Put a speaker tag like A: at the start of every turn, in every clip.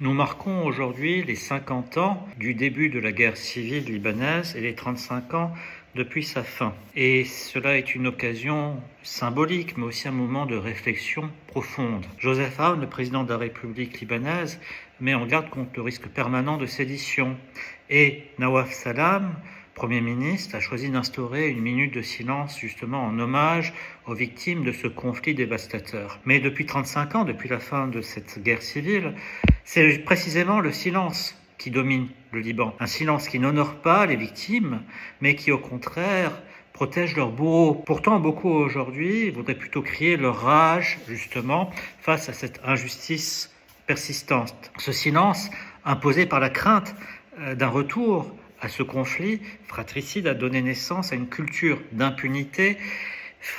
A: Nous marquons aujourd'hui les 50 ans du début de la guerre civile libanaise et les 35 ans depuis sa fin. Et cela est une occasion symbolique, mais aussi un moment de réflexion profonde. Joseph Aoun, le président de la République libanaise, met en garde contre le risque permanent de sédition. Et Nawaf Salam, Premier ministre, a choisi d'instaurer une minute de silence justement en hommage aux victimes de ce conflit dévastateur. Mais depuis 35 ans, depuis la fin de cette guerre civile, c'est précisément le silence qui domine le Liban. Un silence qui n'honore pas les victimes, mais qui au contraire protège leurs bourreaux. Pourtant, beaucoup aujourd'hui voudraient plutôt crier leur rage, justement, face à cette injustice persistante. Ce silence, imposé par la crainte d'un retour à ce conflit fratricide, a donné naissance à une culture d'impunité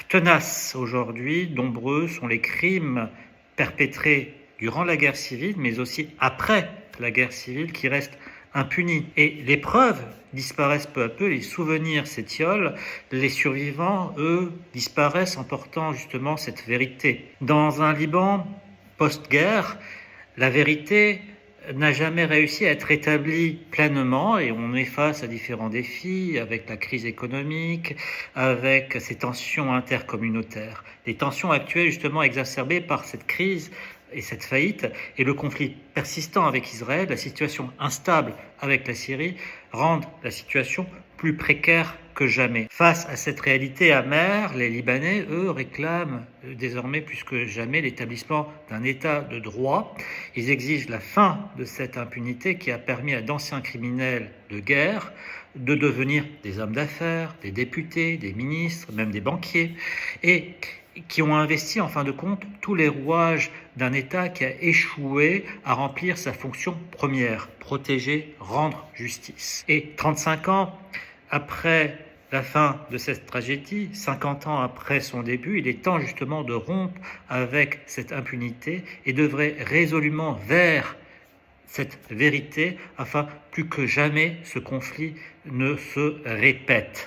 A: tenace. Aujourd'hui, nombreux sont les crimes perpétrés durant la guerre civile, mais aussi après la guerre civile, qui restent impunis. Et les preuves disparaissent peu à peu, les souvenirs s'étiolent, les survivants, eux, disparaissent en portant justement cette vérité. Dans un Liban post-guerre, la vérité n'a jamais réussi à être établie pleinement et on est face à différents défis avec la crise économique, avec ces tensions intercommunautaires. Les tensions actuelles justement exacerbées par cette crise et cette faillite et le conflit persistant avec Israël, la situation instable avec la Syrie, rendent la situation plus précaire que jamais. Face à cette réalité amère, les Libanais, eux, réclament désormais plus que jamais l'établissement d'un état de droit. Ils exigent la fin de cette impunité qui a permis à d'anciens criminels de guerre de devenir des hommes d'affaires, des députés, des ministres, même des banquiers, et qui ont investi en fin de compte tous les rouages d'un État qui a échoué à remplir sa fonction première, protéger, rendre justice. Et 35 ans après la fin de cette tragédie, 50 ans après son début, il est temps justement de rompre avec cette impunité et d'œuvrer résolument vers cette vérité afin plus que jamais ce conflit ne se répète.